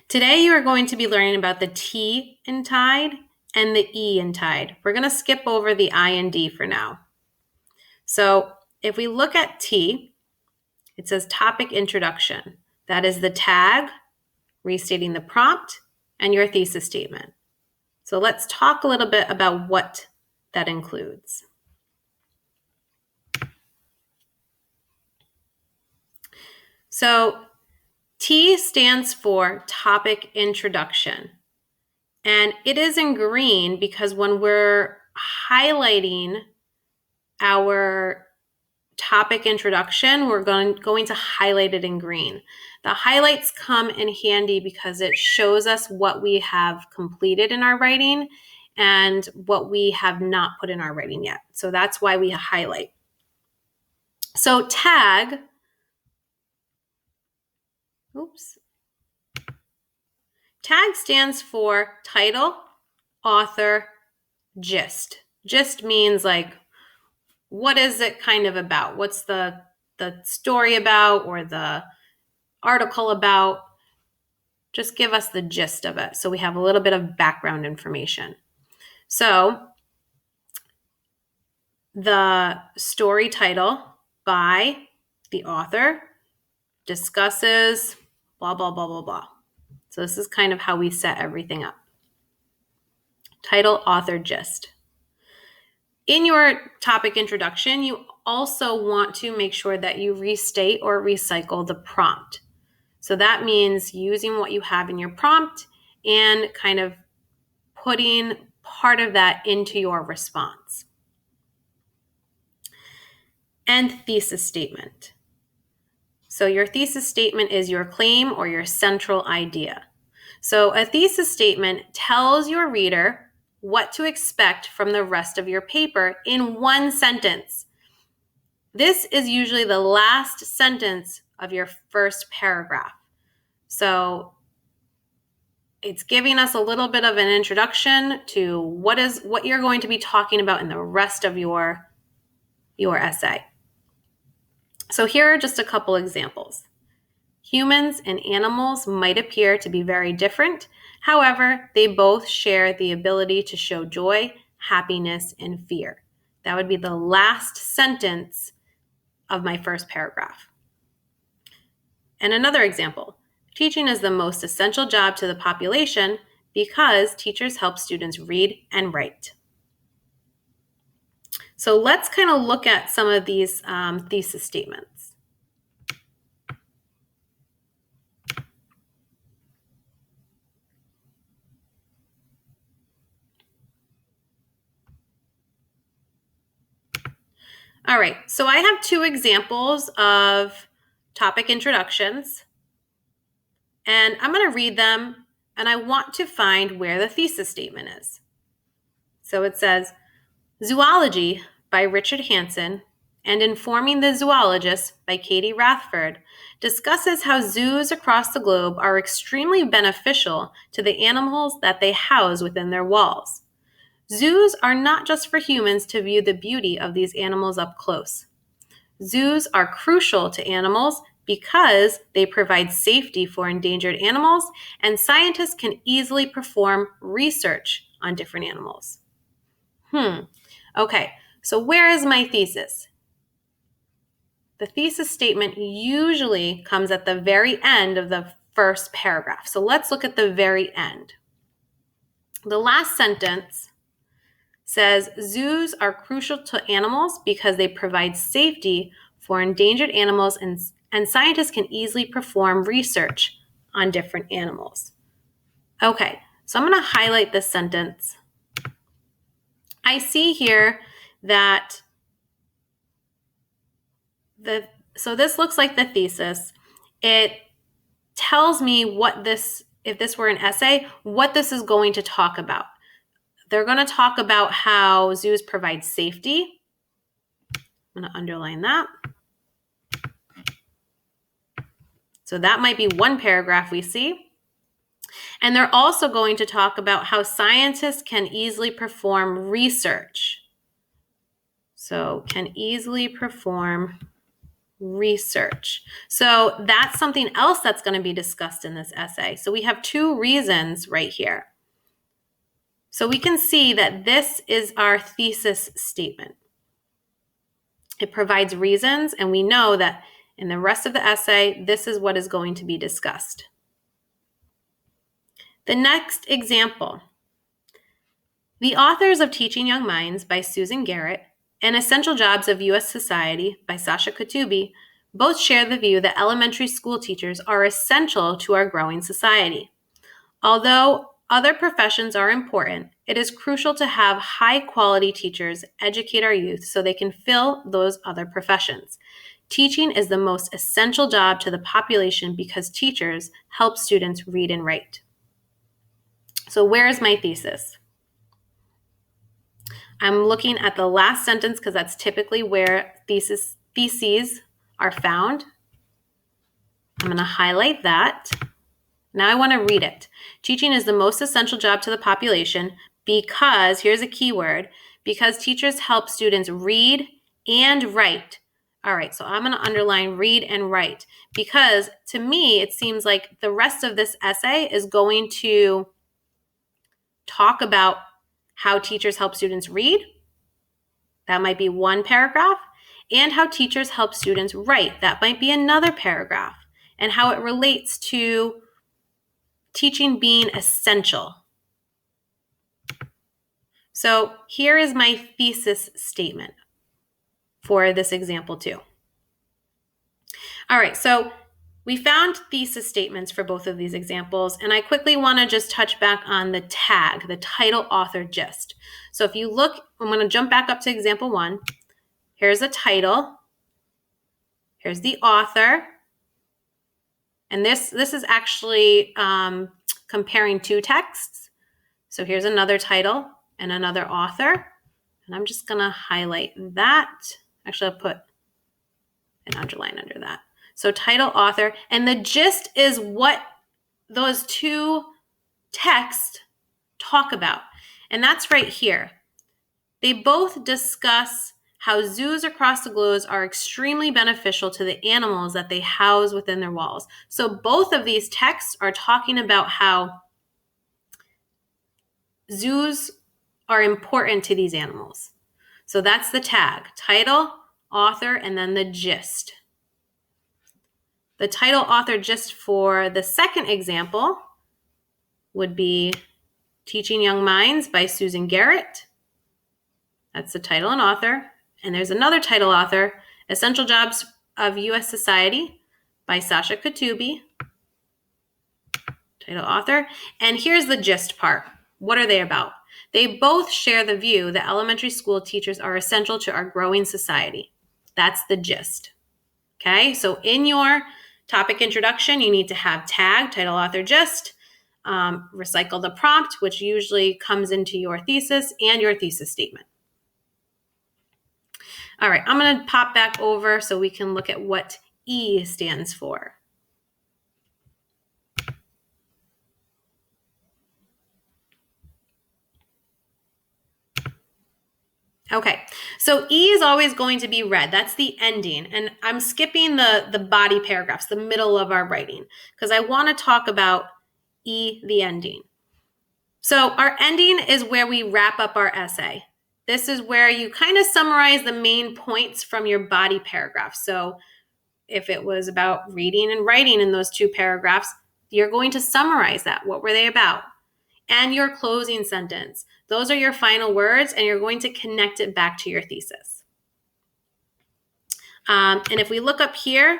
Today you are going to be learning about the T in tide and the E in tide. We're going to skip over the I and D for now. So if we look at T, it says topic introduction. That is the tag, restating the prompt, and your thesis statement. So let's talk a little bit about what that includes. So T stands for topic introduction. And it is in green because when we're highlighting our topic introduction, we're going to highlight it in green. The highlights come in handy because it shows us what we have completed in our writing and what we have not put in our writing yet. So that's why we highlight. So tag, tag stands for title, author, gist. Gist means like, what is it kind of about? What's the story about or the article about? Just give us the gist of it so we have a little bit of background information. So the story title by the author discusses blah, blah, blah, blah, blah. So this is kind of how we set everything up. Title, author, gist. In your topic introduction, you also want to make sure that you restate or recycle the prompt. So that means using what you have in your prompt and kind of putting part of that into your response. And thesis statement. So your thesis statement is your claim or your central idea. So a thesis statement tells your reader what to expect from the rest of your paper in one sentence. This is usually the last sentence of your first paragraph. So it's giving us a little bit of an introduction to what you're going to be talking about in the rest of your essay. So here are just a couple examples. Humans and animals might appear to be very different. However, they both share the ability to show joy, happiness, and fear. That would be the last sentence of my first paragraph. And another example. Teaching is the most essential job to the population because teachers help students read and write. So let's kind of look at some of these thesis statements. All right, so I have two examples of topic introductions, and I'm going to read them, and I want to find where the thesis statement is. So it says, Zoology by Richard Hanson and Informing the Zoologist by Katie Rathford discusses how zoos across the globe are extremely beneficial to the animals that they house within their walls. Zoos are not just for humans to view the beauty of these animals up close. Zoos are crucial to animals because they provide safety for endangered animals, and scientists can easily perform research on different animals. Okay, so where is my thesis? The thesis statement usually comes at the very end of the first paragraph. So let's look at the very end. The last sentence says, zoos are crucial to animals because they provide safety for endangered animals, and scientists can easily perform research on different animals. Okay, so I'm going to highlight this sentence. I see here that so this looks like the thesis. It tells me if this were an essay, what this is going to talk about. They're going to talk about how zoos provide safety. I'm going to underline that. So that might be one paragraph we see. And they're also going to talk about how scientists can easily perform research. So can easily perform research. So that's something else that's going to be discussed in this essay. So we have 2 reasons right here. So we can see that this is our thesis statement. It provides reasons, and we know that in the rest of the essay, this is what is going to be discussed. The next example. The authors of Teaching Young Minds by Susan Garrett and Essential Jobs of U.S. Society by Sasha Kutubi both share the view that elementary school teachers are essential to our growing society. Although other professions are important, it is crucial to have high-quality teachers educate our youth so they can fill those other professions. Teaching is the most essential job to the population because teachers help students read and write. So where is my thesis? I'm looking at the last sentence because that's typically where theses are found. I'm going to highlight that. Now I want to read it. Teaching is the most essential job to the population because, here's a key word, because teachers help students read and write. All right, so I'm going to underline read and write because to me, it seems like the rest of this essay is going to talk about how teachers help students read. That might be one paragraph. And how teachers help students write. That might be another paragraph. And how it relates to teaching being essential. So here is my thesis statement for this example too. All right, so we found thesis statements for both of these examples, and I quickly want to just touch back on the tag, the title, author, gist. So if you look, I'm going to jump back up to example 1. Here's the title. Here's the author. And this is actually comparing 2 texts. So here's another title and another author. And I'm just going to highlight that. Actually, I'll put an underline under that. So title, author, and the gist is what those 2 texts talk about. And that's right here. They both discuss how zoos across the globe are extremely beneficial to the animals that they house within their walls. So both of these texts are talking about how zoos are important to these animals. So that's the tag, title, author, and then the gist. The title, author, gist for the second example would be Teaching Young Minds by Susan Garrett. That's the title and author. And there's another title, author, Essential Jobs of U.S. Society by Sasha Kutubi. Title, author. And here's the gist part. What are they about? They both share the view that elementary school teachers are essential to our growing society. That's the gist. Okay, so in your topic introduction, you need to have tag, title, author, gist, recycle the prompt, which usually comes into your thesis and your thesis statement. All right, I'm going to pop back over so we can look at what E stands for. Okay, so E is always going to be red. That's the ending. And I'm skipping the body paragraphs, the middle of our writing, because I want to talk about E, the ending. So our ending is where we wrap up our essay. This is where you kind of summarize the main points from your body paragraph. So if it was about reading and writing in those 2 paragraphs, you're going to summarize that. What were they about? And your closing sentence. Those are your final words, and you're going to connect it back to your thesis. And if we look up here,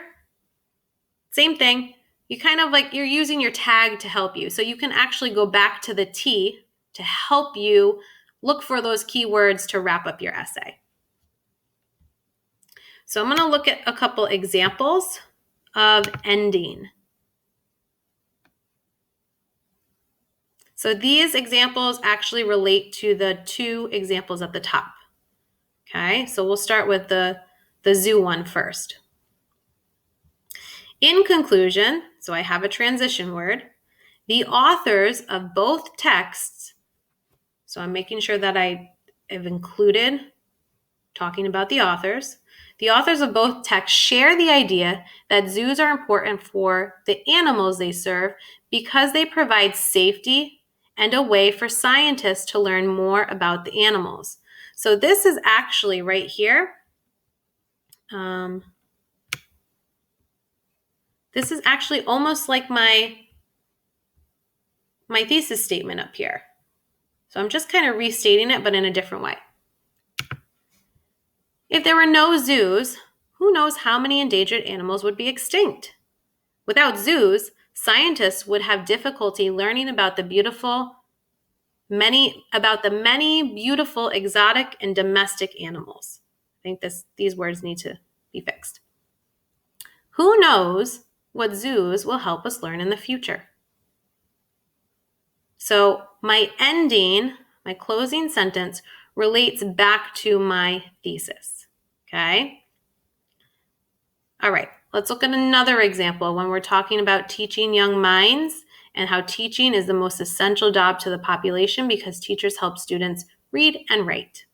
same thing. You kind of like, you're using your tag to help you. So you can actually go back to the T to help you look for those keywords to wrap up your essay. So I'm going to look at a couple examples of ending. So these examples actually relate to the 2 examples at the top. Okay, so we'll start with the zoo one first. In conclusion, so I have a transition word, the authors of both texts, so I'm making sure that I have included talking about the authors. The authors of both texts share the idea that zoos are important for the animals they serve because they provide safety and a way for scientists to learn more about the animals. So this is actually right here. This is actually almost like my thesis statement up here. So I'm just kind of restating it, but in a different way. If there were no zoos, who knows how many endangered animals would be extinct? Without zoos, scientists would have difficulty learning about the many beautiful exotic and domestic animals. I think these words need to be fixed. Who knows what zoos will help us learn in the future? So my closing sentence relates back to my thesis. Okay? All right, let's look at another example when we're talking about teaching young minds and how teaching is the most essential job to the population because teachers help students read and write.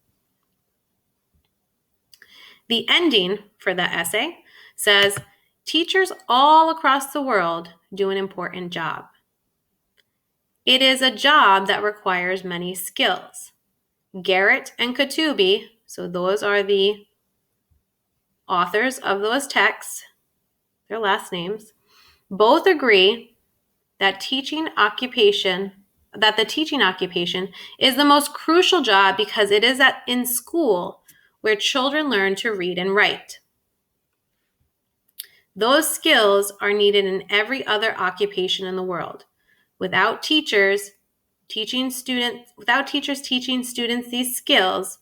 The ending for the essay says, teachers all across the world do an important job. It is a job that requires many skills. Garrett and Kutubi, so those are the authors of those texts, their last names, both agree that the teaching occupation is the most crucial job because it is in school where children learn to read and write. Those skills are needed in every other occupation in the world. Without teachers teaching students these skills,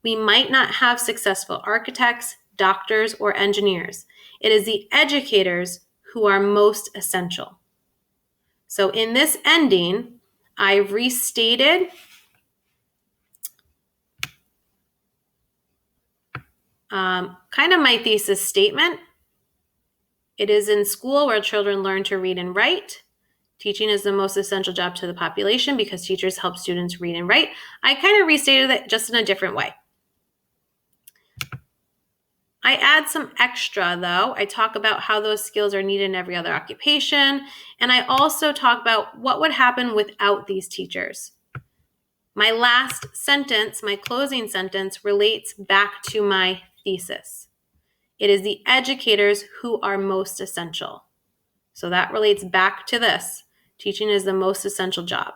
we might not have successful architects, doctors, or engineers. It is the educators who are most essential. So in this ending, I restated kind of my thesis statement. It is in school where children learn to read and write. Teaching is the most essential job to the population because teachers help students read and write. I kind of restated it just in a different way. I add some extra though. I talk about how those skills are needed in every other occupation. And I also talk about what would happen without these teachers. My last sentence, my closing sentence, relates back to my thesis. It is the educators who are most essential. So that relates back to this. Teaching is the most essential job.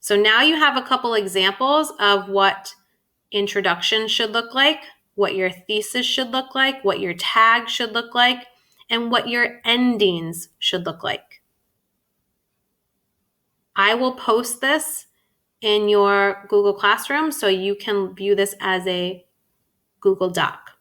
So now you have a couple examples of what introduction should look like, what your thesis should look like, what your tag should look like, and what your endings should look like. I will post this in your Google Classroom so you can view this as a Google Doc.